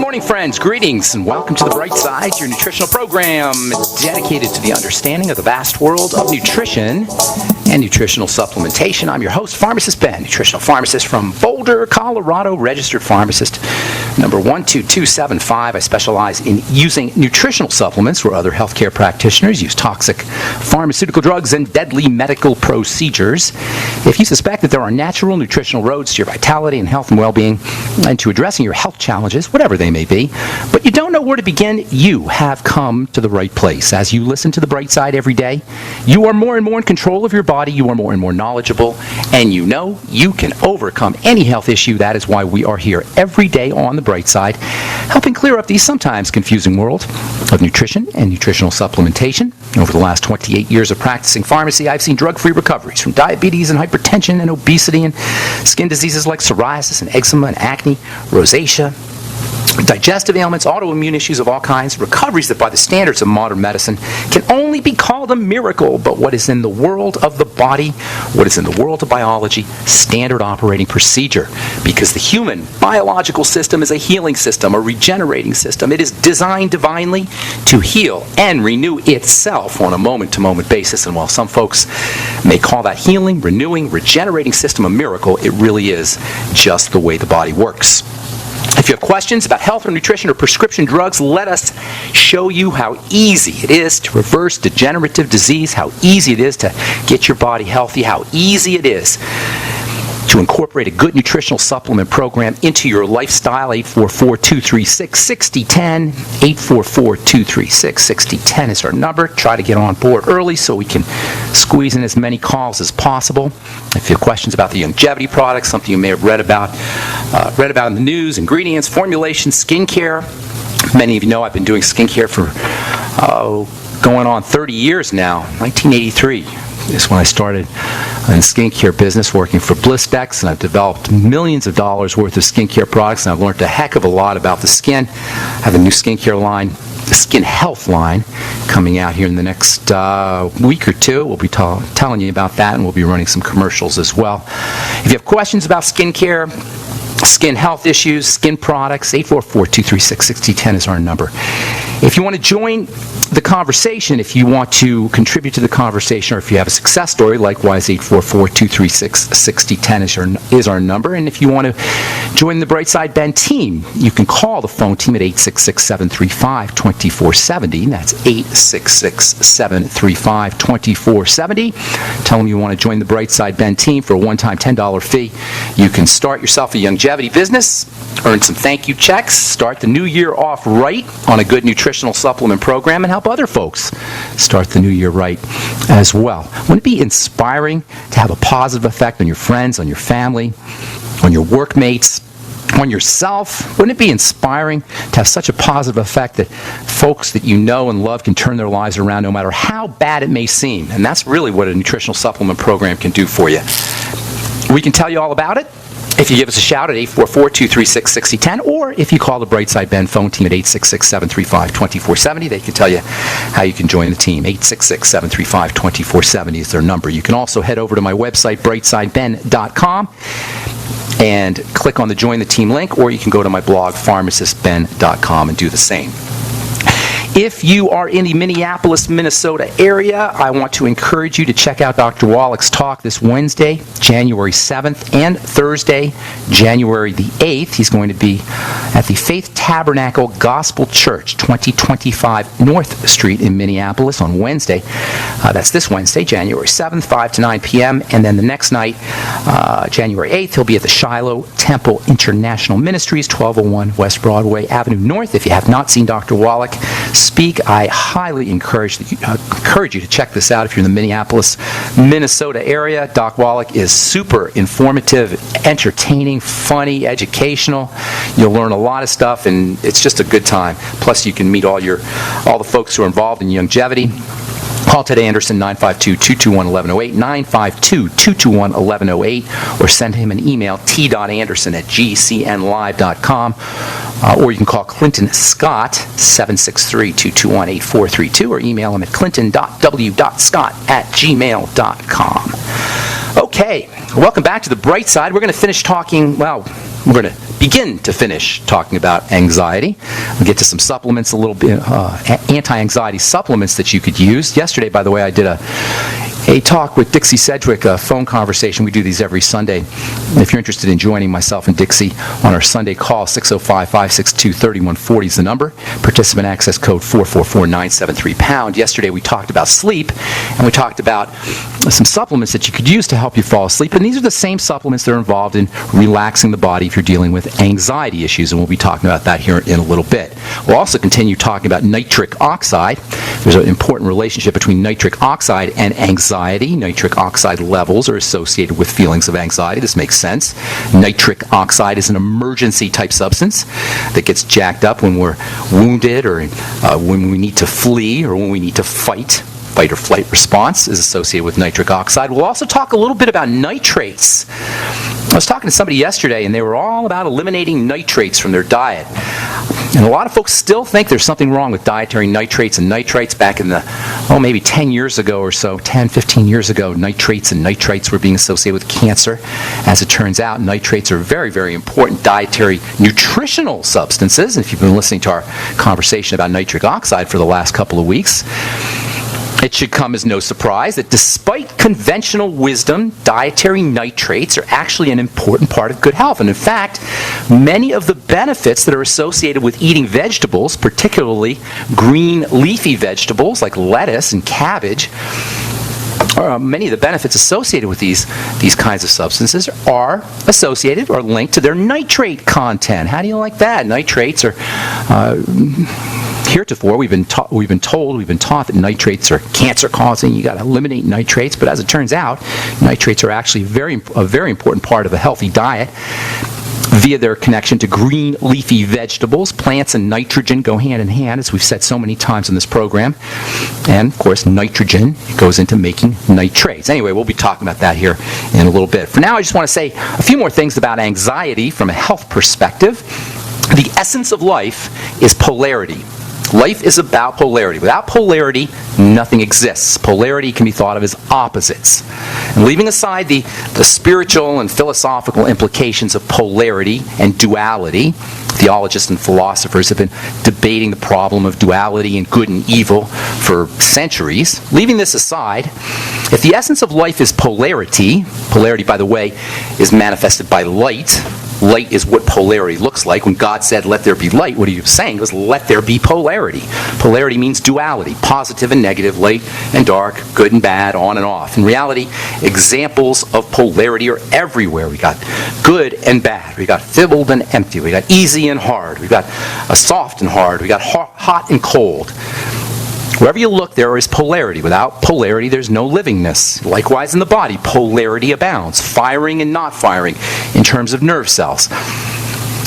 morning, friends. Greetings and welcome to The Bright Side, your nutritional program dedicated to the understanding of the vast world of nutrition and nutritional supplementation. I'm your host, Pharmacist Ben, nutritional pharmacist from Boulder, Colorado, registered pharmacist number 12275. I specialize in using nutritional supplements where other healthcare practitioners use toxic pharmaceutical drugs and deadly medical procedures. If you suspect that there are natural nutritional roads to your vitality and health and well-being and to addressing your health challenges, whatever they may be, but you don't know where to begin, you have come to the right place. As you listen to The Bright Side every day, you are more and more in control of your body, you are more and more knowledgeable, and you know you can overcome any health issue. That is why we are here every day on The Bright Side, helping clear up the sometimes confusing world of nutrition and nutritional supplementation. Over the last 28 years of practicing pharmacy, I've seen drug-free recoveries from diabetes and hypertension and obesity and skin diseases like psoriasis and eczema and acne, rosacea, digestive ailments, autoimmune issues of all kinds, recoveries that by the standards of modern medicine can only be called a miracle. But what is in the world of the body, what is in the world of biology, standard operating procedure. Because the human biological system is a healing system, a regenerating system. It is designed divinely to heal and renew itself on a moment-to-moment basis. And while some folks may call that healing, renewing, regenerating system a miracle, it really is just the way the body works. If you have questions about health or nutrition or prescription drugs, let us show you how easy it is to reverse degenerative disease, how easy it is to get your body healthy, how easy it is to incorporate a good nutritional supplement program into your lifestyle. 844-236-6010. 844-236-6010 is our number. Try to get on board early so we can squeeze in as many calls as possible. If you have questions about the longevity products, something you may have read about in the news, ingredients, formulations, skincare. Many of you know I've been doing skincare for going on 30 years now. 1983 is when I started in the skincare business working for Blistex, and I've developed millions of dollars worth of skincare products, and I've learned a heck of a lot about the skin. I have a new skincare line, the Skin Health line, coming out here in the next week or two. We'll be telling you about that, and we'll be running some commercials as well. If you have questions about skincare, skin health issues, skin products, 844-236-6010 is our number. If you want to join the conversation, if you want to contribute to the conversation, or if you have a success story, likewise 844-236-6010 is our number. And if you want to join the Brightside Ben team, you can call the phone team at 866-735-2470. That's 866-735-2470. Tell them you want to join the Brightside Ben team for a one-time $10 fee. You can start yourself a longevity business, earn some thank you checks, start the new year off right on a good nutritional supplement program, and help other folks start the new year right as well. Wouldn't it be inspiring to have a positive effect on your friends, on your family, on your workmates, on yourself? Wouldn't it be inspiring to have such a positive effect that folks that you know and love can turn their lives around no matter how bad it may seem? And that's really what a nutritional supplement program can do for you. We can tell you all about it if you give us a shout at 844-236-6010, or if you call the Brightside Ben phone team at 866-735-2470, they can tell you how you can join the team. 866-735-2470 is their number. You can also head over to my website, brightsideben.com, and click on the Join the Team link, or you can go to my blog, pharmacistben.com, and do the same. If you are in the Minneapolis, Minnesota area, I want to encourage you to check out Dr. Wallach's talk this Wednesday, January 7th, and Thursday, January the 8th. He's going to be at the Faith Tabernacle Gospel Church, 2025 North Street in Minneapolis on Wednesday. That's this Wednesday, January 7th, 5 to 9 p.m. And then the next night, January 8th, he'll be at the Shiloh Temple International Ministries, 1201 West Broadway Avenue North. If you have not seen Dr. Wallach speak, I highly encourage you to check this out if you're in the Minneapolis, Minnesota area. Doc Wallach is super informative, entertaining, funny, educational. You'll learn a lot of stuff, and it's just a good time. Plus, you can meet all the folks who are involved in longevity. Call Ted Anderson, 952-221-1108, 952-221-1108, or send him an email, t.anderson@gcnlive.com, or you can call Clinton Scott, 763-221-8432, or email him at clinton.w.scott@gmail.com. Okay, welcome back to The Bright Side. We're going to finish talking, we're going to begin to finish talking about anxiety. We'll get to some supplements, a little bit, anti-anxiety supplements that you could use. Yesterday, by the way, I did a talk with Dixie Sedgwick, a phone conversation. We do these every Sunday. If you're interested in joining myself and Dixie on our Sunday call, 605-562-3140 is the number. Participant access code 444-973-POUND. Yesterday we talked about sleep, and we talked about some supplements that you could use to help you fall asleep. And these are the same supplements that are involved in relaxing the body if you're dealing with anxiety issues, and we'll be talking about that here in a little bit. We'll also continue talking about nitric oxide. There's an important relationship between nitric oxide and anxiety. Nitric oxide levels are associated with feelings of anxiety. This makes sense. Nitric oxide is an emergency type substance that gets jacked up when we're wounded or when we need to flee or when we need to fight. Fight or flight response is associated with nitric oxide. We'll also talk a little bit about nitrates. I was talking to somebody yesterday, and they were all about eliminating nitrates from their diet. And a lot of folks still think there's something wrong with dietary nitrates and nitrites. Back in the, maybe 10 years ago or so, 10, 15 years ago, nitrates and nitrites were being associated with cancer. As it turns out, nitrates are very, very important dietary nutritional substances. And if you've been listening to our conversation about nitric oxide for the last couple of weeks, it should come as no surprise that despite conventional wisdom, dietary nitrates are actually an important part of good health. And in fact, many of the benefits that are associated with eating vegetables, particularly green leafy vegetables like lettuce and cabbage, many of the benefits associated with these kinds of substances are associated or linked to their nitrate content. How do you like that? Nitrates are heretofore we've been taught that nitrates are cancer-causing. You got to eliminate nitrates, but as it turns out, nitrates are actually a very important part of a healthy diet via their connection to green leafy vegetables. Plants and nitrogen go hand in hand, as we've said so many times in this program. And, of course, nitrogen goes into making nitrates. Anyway, we'll be talking about that here in a little bit. For now, I just want to say a few more things about anxiety from a health perspective. The essence of life is polarity. Life is about polarity. Without polarity, nothing exists. Polarity can be thought of as opposites. And leaving aside the spiritual and philosophical implications of polarity and duality, theologists and philosophers have been debating the problem of duality and good and evil for centuries. Leaving this aside, if the essence of life is polarity, by the way, is manifested by light. Light is what polarity looks like. When God said, let there be light, what he was saying was, let there be polarity. Polarity means duality, positive and negative, light and dark, good and bad, on and off. In reality, examples of polarity are everywhere. We got good and bad. We got filled and empty. We got easy and hard. We got soft and hard. We got hot and cold. Wherever you look, there is polarity. Without polarity, there's no livingness. Likewise in the body, polarity abounds, firing and not firing in terms of nerve cells,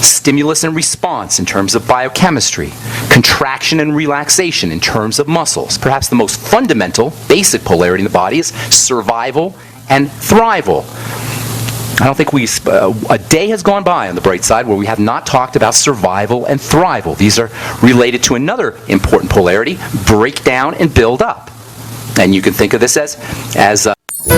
stimulus and response in terms of biochemistry, contraction and relaxation in terms of muscles. Perhaps the most fundamental, basic polarity in the body is survival and thrival. I don't think a day has gone by on the bright side where we have not talked about survival and thrival. These are related to another important polarity, break down and build up. And you can think of this as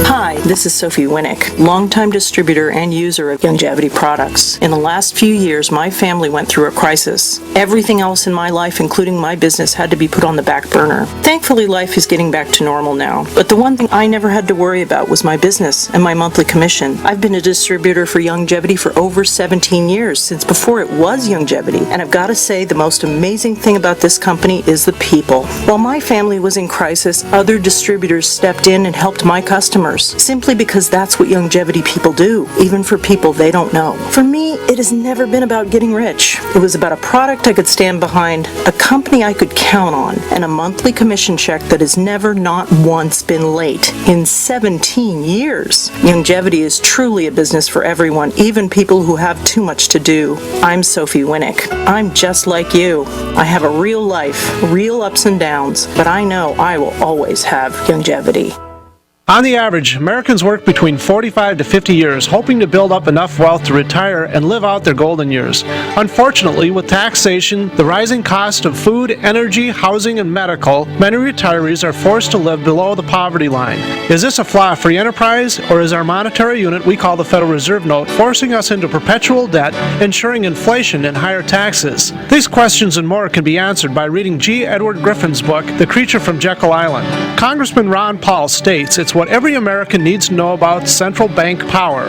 Hi, this is Sophie Winnick, longtime distributor and user of longevity products. In the last few years, my family went through a crisis. Everything else in my life, including my business, had to be put on the back burner. Thankfully, life is getting back to normal now. But the one thing I never had to worry about was my business and my monthly commission. I've been a distributor for longevity for over 17 years, since before it was longevity. And I've got to say, the most amazing thing about this company is the people. While my family was in crisis, other distributors stepped in and helped my customers, simply because that's what longevity people do, even for people they don't know. For me, it has never been about getting rich. It was about a product I could stand behind, a company I could count on, and a monthly commission check that has never, not once, been late in 17 years. Longevity is truly a business for everyone, even people who have too much to do. I'm Sophie Winnick. I'm just like you. I have a real life, real ups and downs, but I know I will always have longevity. On the average, Americans work between 45 to 50 years, hoping to build up enough wealth to retire and live out their golden years. Unfortunately, with taxation, the rising cost of food, energy, housing, and medical, many retirees are forced to live below the poverty line. Is this a flaw of free enterprise, or is our monetary unit we call the Federal Reserve Note forcing us into perpetual debt, ensuring inflation and higher taxes? These questions and more can be answered by reading G. Edward Griffin's book, The Creature from Jekyll Island. Congressman Ron Paul states it's what every American needs to know about central bank power.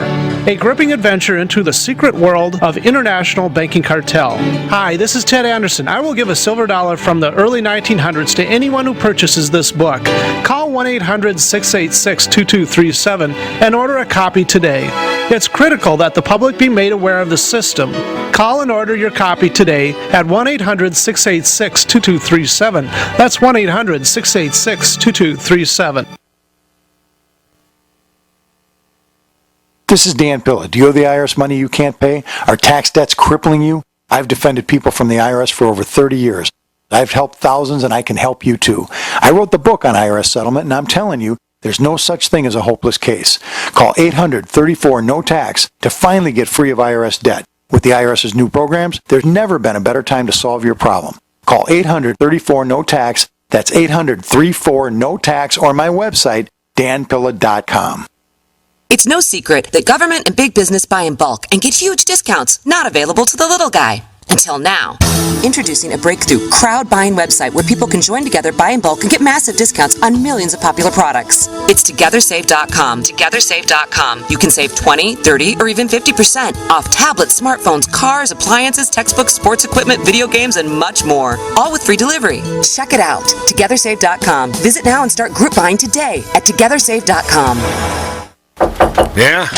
A gripping adventure into the secret world of international banking cartel. Hi, this is Ted Anderson. I will give a silver dollar from the early 1900s to anyone who purchases this book. Call 1-800-686-2237 and order a copy today. It's critical that the public be made aware of the system. Call and order your copy today at 1-800-686-2237. That's 1-800-686-2237. This is Dan Pilla. Do you owe the IRS money you can't pay? Are tax debts crippling you? I've defended people from the IRS for over 30 years. I've helped thousands, and I can help you too. I wrote the book on IRS settlement, and I'm telling you, there's no such thing as a hopeless case. Call 800-34-NO-TAX to finally get free of IRS debt. With the IRS's new programs, there's never been a better time to solve your problem. Call 800-34-NO-TAX. That's 800-34-NO-TAX, or my website, danpilla.com. It's no secret that government and big business buy in bulk and get huge discounts not available to the little guy. Until now. Introducing a breakthrough crowd buying website where people can join together, buy in bulk, and get massive discounts on millions of popular products. It's TogetherSave.com. TogetherSave.com. You can save 20, 30, or even 50% off tablets, smartphones, cars, appliances, textbooks, sports equipment, video games, and much more. All with free delivery. Check it out. TogetherSave.com. Visit now and start group buying today at TogetherSave.com. Yeah?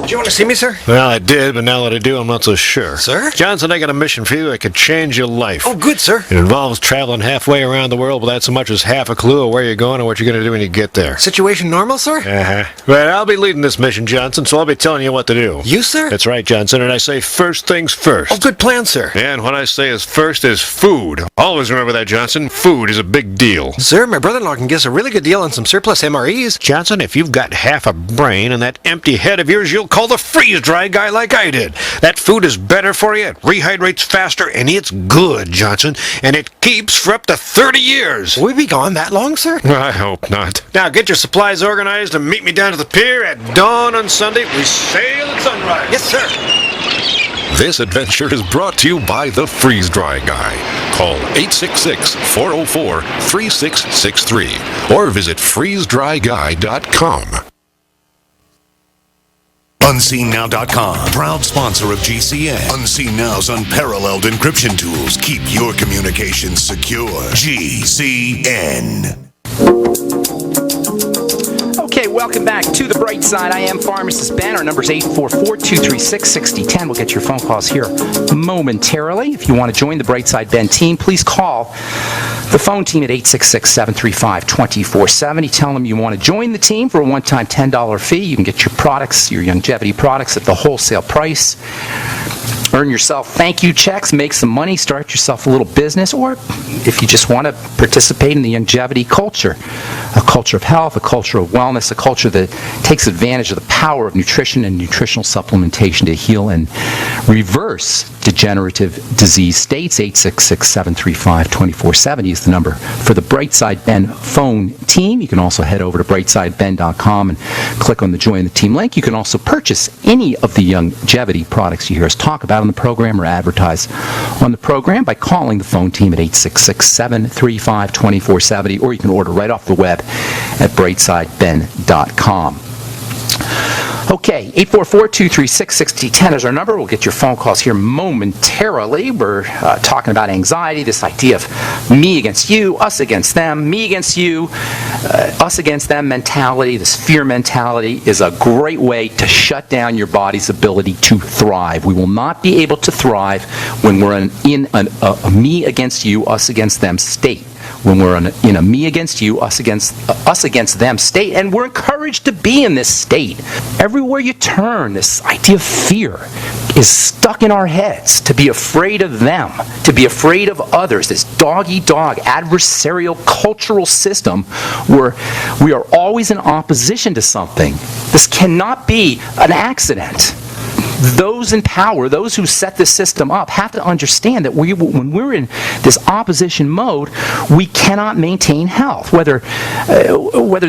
Did you want to see me, sir? Well, I did, but now that I do, I'm not so sure. Sir? Johnson, I got a mission for you that could change your life. Oh, good, sir. It involves traveling halfway around the world without so much as half a clue of where you're going or what you're going to do when you get there. Situation normal, sir? Uh-huh. But I'll be leading this mission, Johnson, so I'll be telling you what to do. You, sir? That's right, Johnson, and I say first things first. Oh, good plan, sir. And what I say is first is food. Always remember that, Johnson. Food is a big deal. Sir, my brother-in-law can get us a really good deal on some surplus MREs. Johnson, if you've got half a brain and that empty head of yours, you'll call the freeze-dry guy like I did. That food is better for you, it rehydrates faster, and it's good, Johnson, and it keeps for up to 30 years. Will we be gone that long, sir? I hope not. Now get your supplies organized and meet me down to the pier at dawn on Sunday. We sail at sunrise. Yes, sir. This adventure is brought to you by the Freeze Dry Guy. Call 866-404-3663 or visit freezedryguy.com. UnseenNow.com, proud sponsor of GCN. Unseen Now's unparalleled encryption tools keep your communications secure. GCN. Okay, welcome back to The Bright Side. I am Pharmacist Ben. Our number is 844-236-6010. We'll get your phone calls here momentarily. If you want to join the Bright Side Ben team, please call the phone team at 866-735-2470. Tell them you want to join the team for a one-time $10 fee. You can get your products, your longevity products, at the wholesale price. Earn yourself thank you checks, make some money, start yourself a little business, or if you just want to participate in the longevity culture, a culture of health, a culture of wellness, a culture that takes advantage of the power of nutrition and nutritional supplementation to heal and reverse degenerative disease states. 866-735-2470 is the number for the Brightside Ben phone team. You can also head over to brightsideben.com and click on the Join the Team link. You can also purchase any of the longevity products you hear us talk about on the program or advertise on the program by calling the phone team at 866-735-2470, or you can order right off the web at brightsideben.com. Okay, 844-236-6010 is our number. We'll get your phone calls here momentarily. We're talking about anxiety, this idea of me against you, us against them, me against you, us against them mentality. This fear mentality is a great way to shut down your body's ability to thrive. We will not be able to thrive when we're in a me against you, us against them state. when we're in a me against you, us against them state, and we're encouraged to be in this state. Everywhere you turn, this idea of fear is stuck in our heads, to be afraid of them, to be afraid of others, this dog-eat-dog adversarial cultural system where we are always in opposition to something. This cannot be an accident. Those in power, those who set this system up, have to understand that when we're in this opposition mode, we cannot maintain health. Whether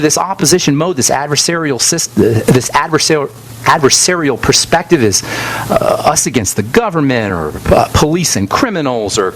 this opposition mode, this adversarial system, this adversarial perspective is us against the government, or police and criminals, or